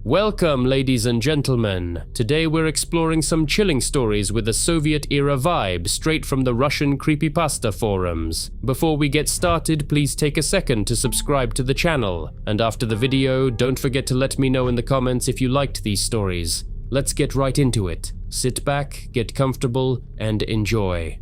Welcome, ladies and gentlemen. Today we're exploring some chilling stories with a Soviet-era vibe straight from the Russian Creepypasta Forums. Before we get started, please take a second to subscribe to the channel. And after the video, don't forget to let me know in the comments if you liked these stories. Let's get right into it. Sit back, get comfortable, and enjoy.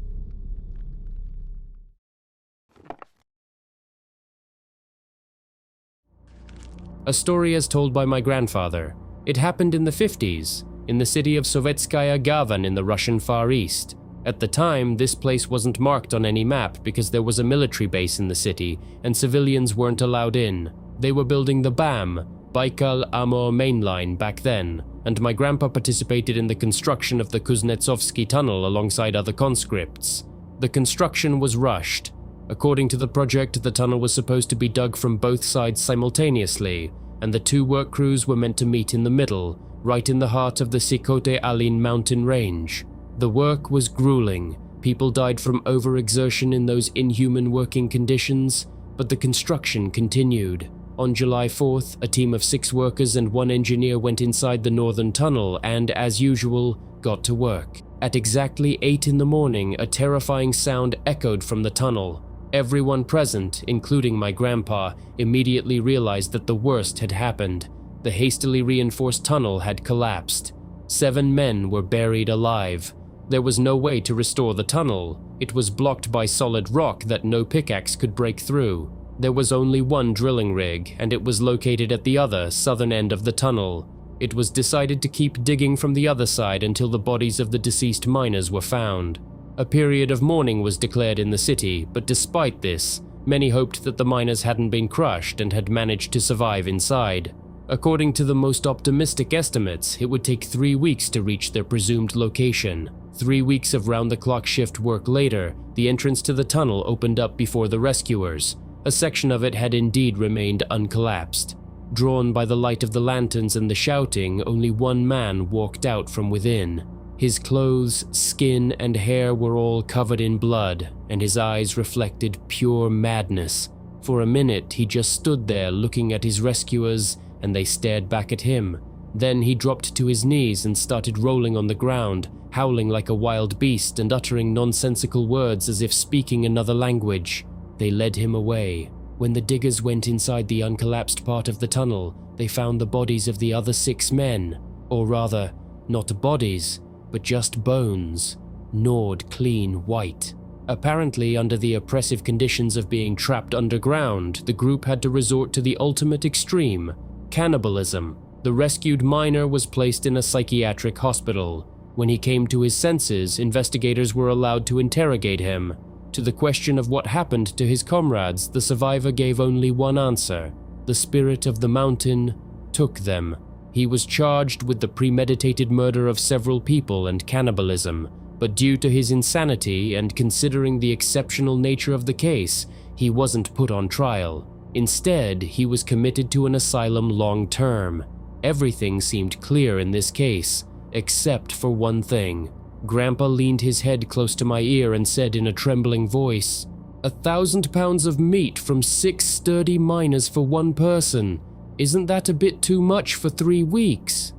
A story as told by my grandfather. It happened in the 50s, in the city of Sovetskaya Gavan in the Russian Far East. At the time, this place wasn't marked on any map because there was a military base in the city and civilians weren't allowed in. They were building the BAM, Baikal-Amur main line back then, and my grandpa participated in the construction of the Kuznetsovsky tunnel alongside other conscripts. The construction was rushed. According to the project, the tunnel was supposed to be dug from both sides simultaneously, and the two work crews were meant to meet in the middle, right in the heart of the Sikote Alin mountain range. The work was grueling. People died from overexertion in those inhuman working conditions, but the construction continued. On July 4th, a team of 6 workers and 1 engineer went inside the northern tunnel and, as usual, got to work. At exactly 8 in the morning, a terrifying sound echoed from the tunnel. Everyone present, including my grandpa, immediately realized that the worst had happened. The hastily reinforced tunnel had collapsed. 7 men were buried alive. There was no way to restore the tunnel. It was blocked by solid rock that no pickaxe could break through. There was only one drilling rig, and it was located at the other, southern end of the tunnel. It was decided to keep digging from the other side until the bodies of the deceased miners were found. A period of mourning was declared in the city, but despite this, many hoped that the miners hadn't been crushed and had managed to survive inside. According to the most optimistic estimates, it would take 3 weeks to reach their presumed location. 3 weeks of round-the-clock shift work later, the entrance to the tunnel opened up before the rescuers. A section of it had indeed remained uncollapsed. Drawn by the light of the lanterns and the shouting, only one man walked out from within. His clothes, skin, and hair were all covered in blood, and his eyes reflected pure madness. For a minute, he just stood there looking at his rescuers, and they stared back at him. Then he dropped to his knees and started rolling on the ground, howling like a wild beast and uttering nonsensical words as if speaking another language. They led him away. When the diggers went inside the uncollapsed part of the tunnel, they found the bodies of the other 6 men. Or rather, not bodies, but just bones, gnawed clean white. Apparently, under the oppressive conditions of being trapped underground, the group had to resort to the ultimate extreme, cannibalism. The rescued miner was placed in a psychiatric hospital. When he came to his senses, investigators were allowed to interrogate him. To the question of what happened to his comrades, the survivor gave only one answer: the spirit of the mountain took them. He was charged with the premeditated murder of several people and cannibalism, but due to his insanity and considering the exceptional nature of the case, he wasn't put on trial. Instead, he was committed to an asylum long-term. Everything seemed clear in this case, except for one thing. Grandpa leaned his head close to my ear and said in a trembling voice, 1,000 pounds of meat from 6 sturdy miners for one person. Isn't that a bit too much for 3 weeks?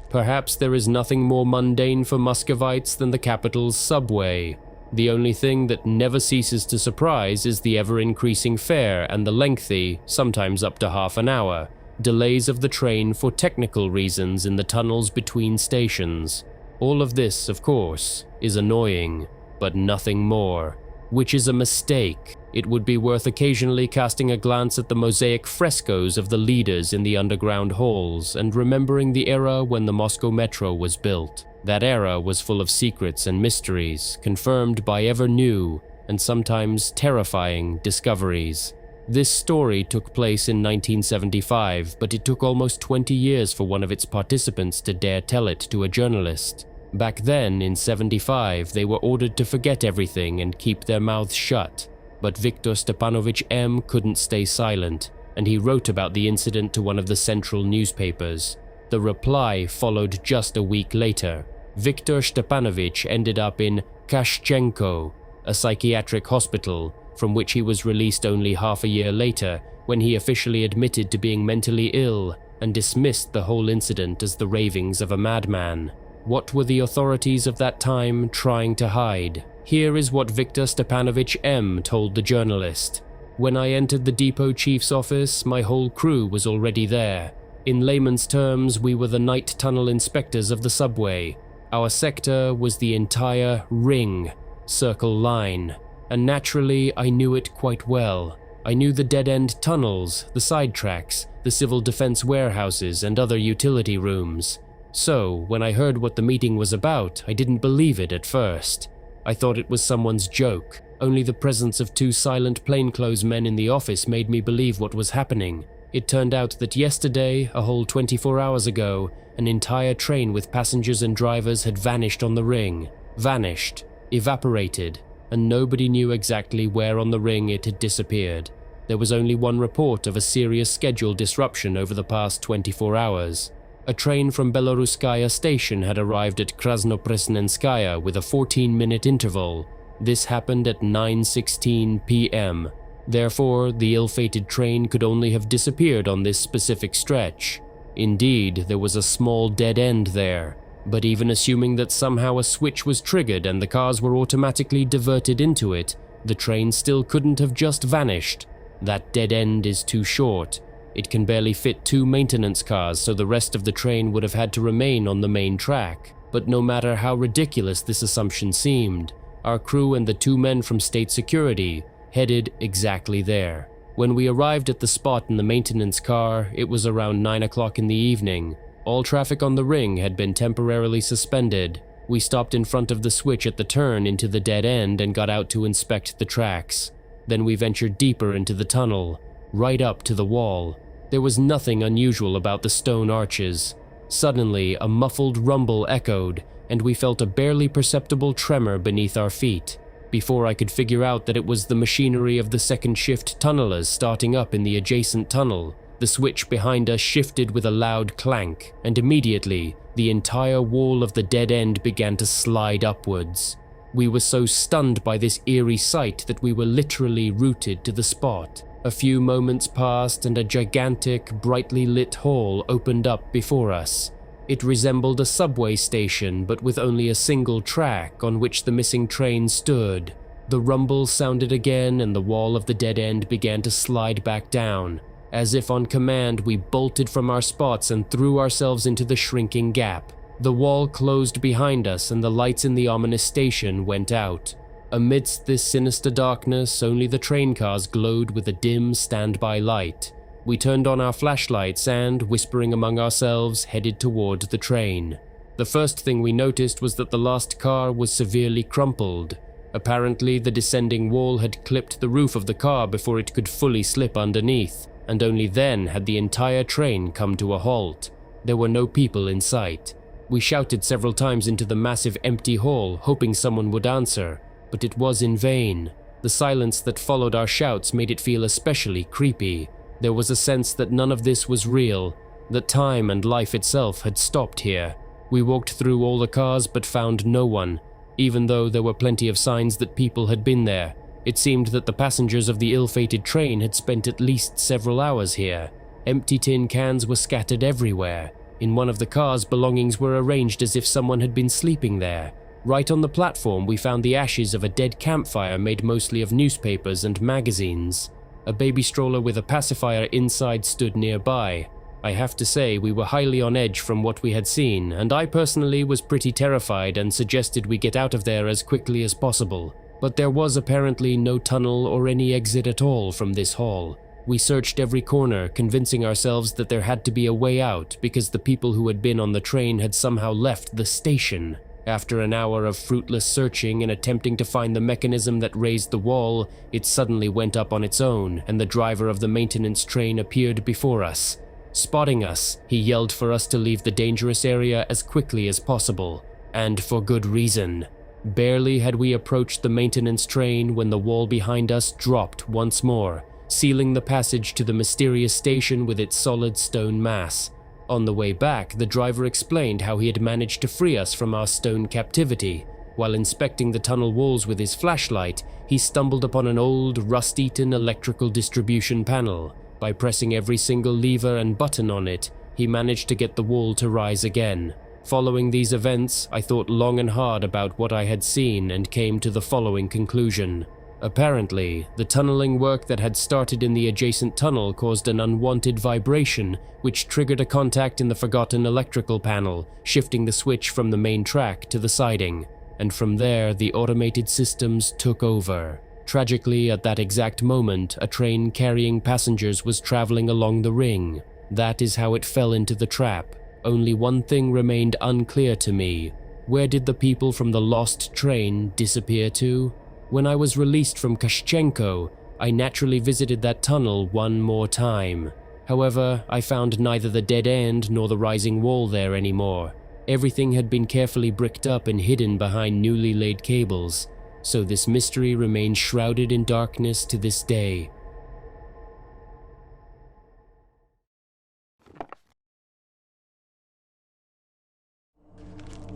Perhaps there is nothing more mundane for Muscovites than the capital's subway. The only thing that never ceases to surprise is the ever-increasing fare and the lengthy, sometimes up to half an hour, delays of the train for technical reasons in the tunnels between stations. All of this, of course, is annoying, but nothing more, which is a mistake. It would be worth occasionally casting a glance at the mosaic frescoes of the leaders in the underground halls and remembering the era when the Moscow metro was built. That era was full of secrets and mysteries, confirmed by ever-new and sometimes terrifying discoveries. This story took place in 1975, but it took almost 20 years for one of its participants to dare tell it to a journalist. Back then, in 75, they were ordered to forget everything and keep their mouths shut. But Viktor Stepanovich M. couldn't stay silent, and he wrote about the incident to one of the central newspapers. The reply followed just a week later. Viktor Stepanovich ended up in Kashchenko, a psychiatric hospital, from which he was released only half a year later when he officially admitted to being mentally ill and dismissed the whole incident as the ravings of a madman. What were the authorities of that time trying to hide? Here is what Victor Stepanovich M. told the journalist. When I entered the depot chief's office, my whole crew was already there. In layman's terms, we were the night tunnel inspectors of the subway. Our sector was the entire ring, circle line, and naturally I knew it quite well. I knew the dead-end tunnels, the side tracks, the civil defense warehouses, and other utility rooms. So, when I heard what the meeting was about, I didn't believe it at first. I thought it was someone's joke. Only the presence of two silent plainclothes men in the office made me believe what was happening. It turned out that yesterday, a whole 24 hours ago, an entire train with passengers and drivers had vanished on the ring. Vanished, evaporated, and nobody knew exactly where on the ring it had disappeared. There was only one report of a serious schedule disruption over the past 24 hours. A train from Beloruskaya station had arrived at Krasnopresnenskaya with a 14-minute interval. This happened at 9:16 p.m. Therefore, the ill-fated train could only have disappeared on this specific stretch. Indeed, there was a small dead end there, but even assuming that somehow a switch was triggered and the cars were automatically diverted into it, the train still couldn't have just vanished. That dead end is too short. It can barely fit 2 maintenance cars, so the rest of the train would have had to remain on the main track. But no matter how ridiculous this assumption seemed, our crew and the 2 men from state security headed exactly there. When we arrived at the spot in the maintenance car, it was around 9 o'clock in the evening. All traffic on the ring had been temporarily suspended. We stopped in front of the switch at the turn into the dead end and got out to inspect the tracks. Then we ventured deeper into the tunnel, right up to the wall. There was nothing unusual about the stone arches. Suddenly, a muffled rumble echoed, and we felt a barely perceptible tremor beneath our feet. Before I could figure out that it was the machinery of the second shift tunnelers starting up in the adjacent tunnel, the switch behind us shifted with a loud clank, and immediately, the entire wall of the dead end began to slide upwards. We were so stunned by this eerie sight that we were literally rooted to the spot. A few moments passed and a gigantic, brightly lit hall opened up before us. It resembled a subway station, but with only a single track on which the missing train stood. The rumble sounded again and the wall of the dead end began to slide back down. As if on command, we bolted from our spots and threw ourselves into the shrinking gap. The wall closed behind us and the lights in the ominous station went out. Amidst this sinister darkness, only the train cars glowed with a dim standby light. We turned on our flashlights and, whispering among ourselves, headed toward the train. The first thing we noticed was that the last car was severely crumpled. Apparently, the descending wall had clipped the roof of the car before it could fully slip underneath, and only then had the entire train come to a halt. There were no people in sight. We shouted several times into the massive empty hall, hoping someone would answer, but it was in vain. The silence that followed our shouts made it feel especially creepy. There was a sense that none of this was real, that time and life itself had stopped here. We walked through all the cars but found no one, even though there were plenty of signs that people had been there. It seemed that the passengers of the ill-fated train had spent at least several hours here. Empty tin cans were scattered everywhere. In one of the cars, belongings were arranged as if someone had been sleeping there. Right on the platform, we found the ashes of a dead campfire made mostly of newspapers and magazines. A baby stroller with a pacifier inside stood nearby. I have to say, we were highly on edge from what we had seen, and I personally was pretty terrified and suggested we get out of there as quickly as possible. But there was apparently no tunnel or any exit at all from this hall. We searched every corner, convincing ourselves that there had to be a way out because the people who had been on the train had somehow left the station. After an hour of fruitless searching and attempting to find the mechanism that raised the wall, it suddenly went up on its own, and the driver of the maintenance train appeared before us. Spotting us, he yelled for us to leave the dangerous area as quickly as possible, and for good reason. Barely had we approached the maintenance train when the wall behind us dropped once more, sealing the passage to the mysterious station with its solid stone mass. On the way back, the driver explained how he had managed to free us from our stone captivity. While inspecting the tunnel walls with his flashlight, he stumbled upon an old, rust-eaten electrical distribution panel. By pressing every single lever and button on it, he managed to get the wall to rise again. Following these events, I thought long and hard about what I had seen and came to the following conclusion. Apparently, the tunneling work that had started in the adjacent tunnel caused an unwanted vibration, which triggered a contact in the forgotten electrical panel, shifting the switch from the main track to the siding. And from there, the automated systems took over. Tragically, at that exact moment, a train carrying passengers was traveling along the ring. That is how it fell into the trap. Only one thing remained unclear to me. Where did the people from the lost train disappear to? When I was released from Kashchenko, I naturally visited that tunnel one more time. However, I found neither the dead end nor the rising wall there anymore. Everything had been carefully bricked up and hidden behind newly laid cables, so this mystery remains shrouded in darkness to this day.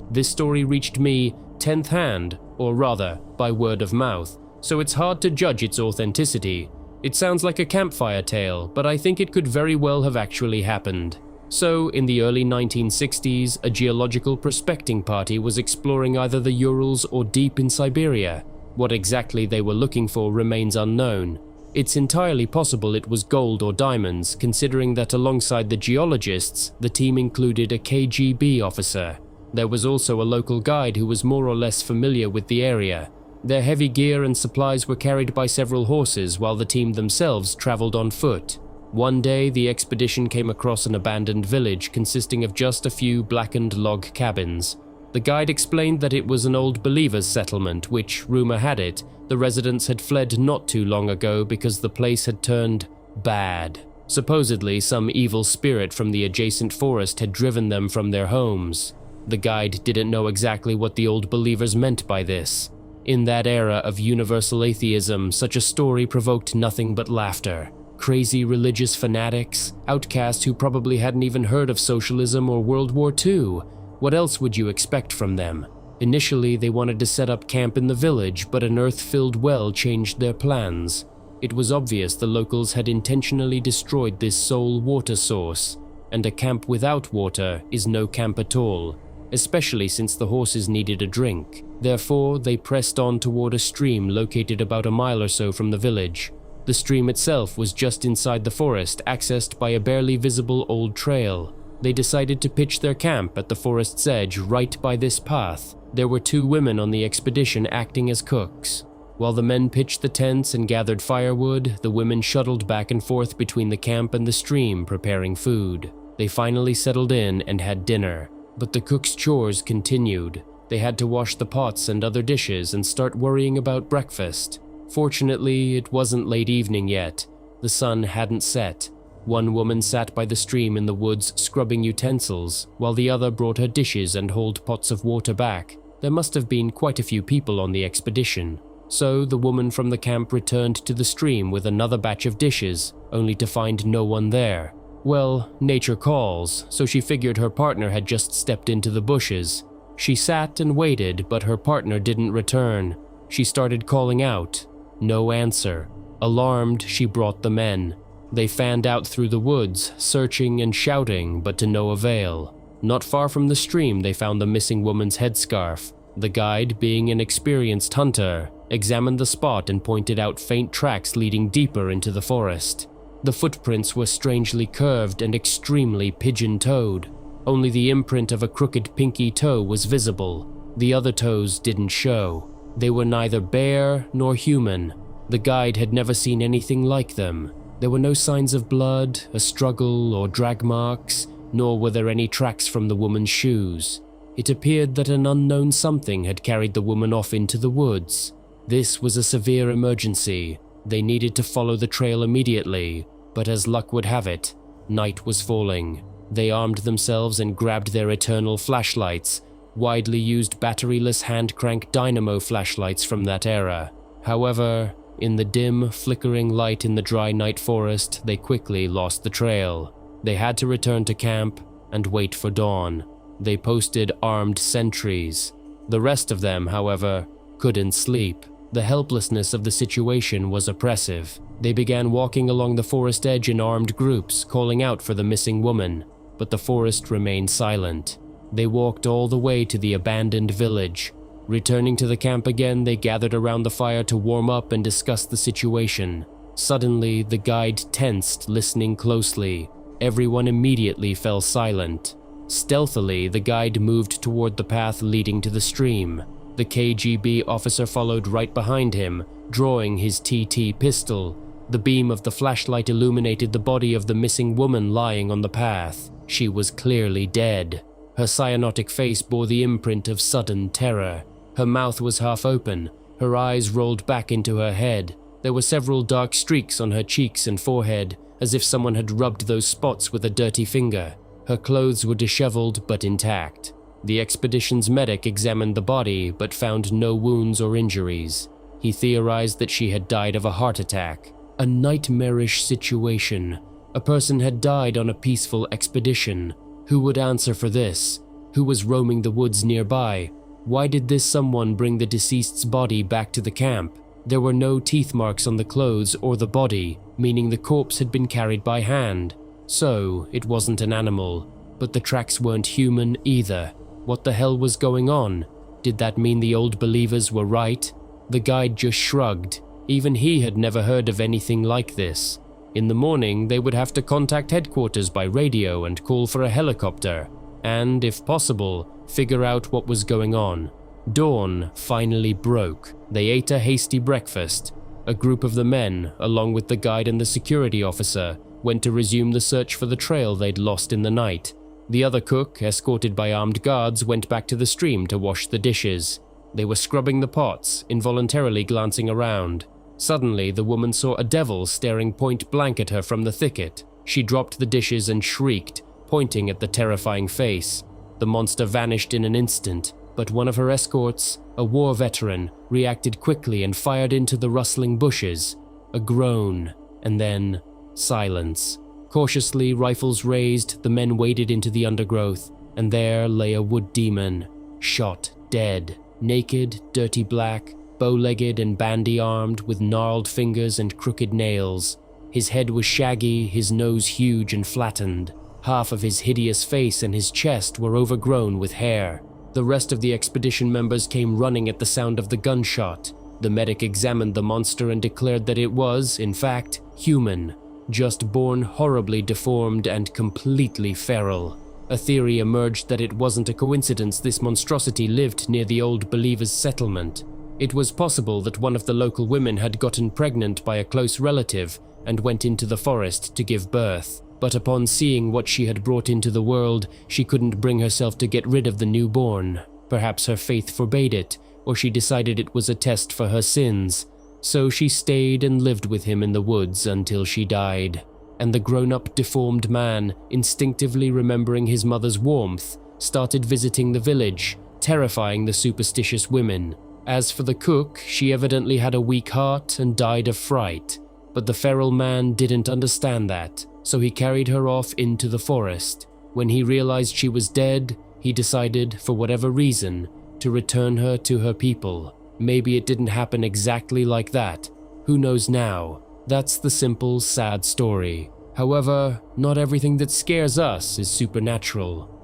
This story reached me 10th hand, or rather, by word of mouth, so it's hard to judge its authenticity. It sounds like a campfire tale, but I think it could very well have actually happened. So, in the early 1960s, a geological prospecting party was exploring either the Urals or deep in Siberia. What exactly they were looking for remains unknown. It's entirely possible it was gold or diamonds, considering that alongside the geologists, the team included a KGB officer. There was also a local guide who was more or less familiar with the area. Their heavy gear and supplies were carried by several horses, while the team themselves traveled on foot. One day, the expedition came across an abandoned village consisting of just a few blackened log cabins. The guide explained that it was an old believers' settlement, which, rumor had it, the residents had fled not too long ago because the place had turned bad. Supposedly, some evil spirit from the adjacent forest had driven them from their homes. The guide didn't know exactly what the old believers meant by this. In that era of universal atheism, such a story provoked nothing but laughter. Crazy religious fanatics, outcasts who probably hadn't even heard of socialism or World War II. What else would you expect from them? Initially, they wanted to set up camp in the village, but an earth-filled well changed their plans. It was obvious the locals had intentionally destroyed this sole water source, and a camp without water is no camp at all, especially since the horses needed a drink. Therefore, they pressed on toward a stream located about a mile or so from the village. The stream itself was just inside the forest, accessed by a barely visible old trail. They decided to pitch their camp at the forest's edge right by this path. There were 2 women on the expedition acting as cooks. While the men pitched the tents and gathered firewood, the women shuttled back and forth between the camp and the stream preparing food. They finally settled in and had dinner, but the cooks' chores continued. They had to wash the pots and other dishes and start worrying about breakfast. Fortunately, it wasn't late evening yet. The sun hadn't set. One woman sat by the stream in the woods scrubbing utensils, while the other brought her dishes and hauled pots of water back. There must have been quite a few people on the expedition. So the woman from the camp returned to the stream with another batch of dishes, only to find no one there. Well, nature calls, so she figured her partner had just stepped into the bushes. She sat and waited, but her partner didn't return. She started calling out. No answer. Alarmed, she brought the men. They fanned out through the woods, searching and shouting, but to no avail. Not far from the stream, they found the missing woman's headscarf. The guide, being an experienced hunter, examined the spot and pointed out faint tracks leading deeper into the forest. The footprints were strangely curved and extremely pigeon-toed. Only the imprint of a crooked pinky toe was visible. The other toes didn't show. They were neither bear nor human. The guide had never seen anything like them. There were no signs of blood, a struggle, or drag marks, nor were there any tracks from the woman's shoes. It appeared that an unknown something had carried the woman off into the woods. This was a severe emergency. They needed to follow the trail immediately, but as luck would have it, night was falling. They armed themselves and grabbed their eternal flashlights, widely used batteryless hand-crank dynamo flashlights from that era. However, in the dim, flickering light in the dry night forest, they quickly lost the trail. They had to return to camp and wait for dawn. They posted armed sentries. The rest of them, however, couldn't sleep. The helplessness of the situation was oppressive. They began walking along the forest edge in armed groups, calling out for the missing woman, but the forest remained silent. They walked all the way to the abandoned village. Returning to the camp again, they gathered around the fire to warm up and discuss the situation. Suddenly, the guide tensed, listening closely. Everyone immediately fell silent. Stealthily, the guide moved toward the path leading to the stream. The KGB officer followed right behind him, drawing his TT pistol. The beam of the flashlight illuminated the body of the missing woman lying on the path. She was clearly dead. Her cyanotic face bore the imprint of sudden terror. Her mouth was half open, her eyes rolled back into her head. There were several dark streaks on her cheeks and forehead, as if someone had rubbed those spots with a dirty finger. Her clothes were disheveled but intact. The expedition's medic examined the body but found no wounds or injuries. He theorized that she had died of a heart attack. A nightmarish situation. A person had died on a peaceful expedition. Who would answer for this? Who was roaming the woods nearby? Why did this someone bring the deceased's body back to the camp? There were no teeth marks on the clothes or the body, meaning the corpse had been carried by hand. So, it wasn't an animal. But the tracks weren't human either. What the hell was going on? Did that mean the old believers were right? The guide just shrugged. Even he had never heard of anything like this. In the morning, they would have to contact headquarters by radio and call for a helicopter, and, if possible, figure out what was going on. Dawn finally broke. They ate a hasty breakfast. A group of the men, along with the guide and the security officer, went to resume the search for the trail they'd lost in the night. The other cook, escorted by armed guards, went back to the stream to wash the dishes. They were scrubbing the pots, involuntarily glancing around. Suddenly, the woman saw a devil staring point blank at her from the thicket. She dropped the dishes and shrieked, pointing at the terrifying face. The monster vanished in an instant, but one of her escorts, a war veteran, reacted quickly and fired into the rustling bushes. A groan, and then silence. Cautiously, rifles raised, the men waded into the undergrowth, and there lay a wood demon, shot dead, naked, dirty black, bow-legged and bandy-armed, with gnarled fingers and crooked nails. His head was shaggy, his nose huge and flattened. Half of his hideous face and his chest were overgrown with hair. The rest of the expedition members came running at the sound of the gunshot. The medic examined the monster and declared that it was, in fact, human, just born horribly deformed and completely feral. A theory emerged that it wasn't a coincidence this monstrosity lived near the old believers' settlement. It was possible that one of the local women had gotten pregnant by a close relative and went into the forest to give birth. But upon seeing what she had brought into the world, she couldn't bring herself to get rid of the newborn. Perhaps her faith forbade it, or she decided it was a test for her sins. So she stayed and lived with him in the woods until she died. And the grown-up deformed man, instinctively remembering his mother's warmth, started visiting the village, terrifying the superstitious women. As for the cook, she evidently had a weak heart and died of fright. But the feral man didn't understand that, so he carried her off into the forest. When he realized she was dead, he decided, for whatever reason, to return her to her people. Maybe it didn't happen exactly like that. Who knows now? That's the simple, sad story. However, not everything that scares us is supernatural.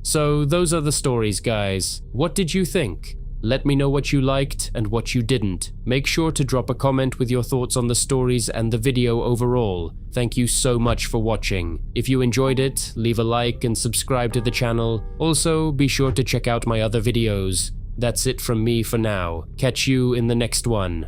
So those are the stories, guys. What did you think? Let me know what you liked and what you didn't. Make sure to drop a comment with your thoughts on the stories and the video overall. Thank you so much for watching. If you enjoyed it, leave a like and subscribe to the channel. Also, be sure to check out my other videos. That's it from me for now. Catch you in the next one.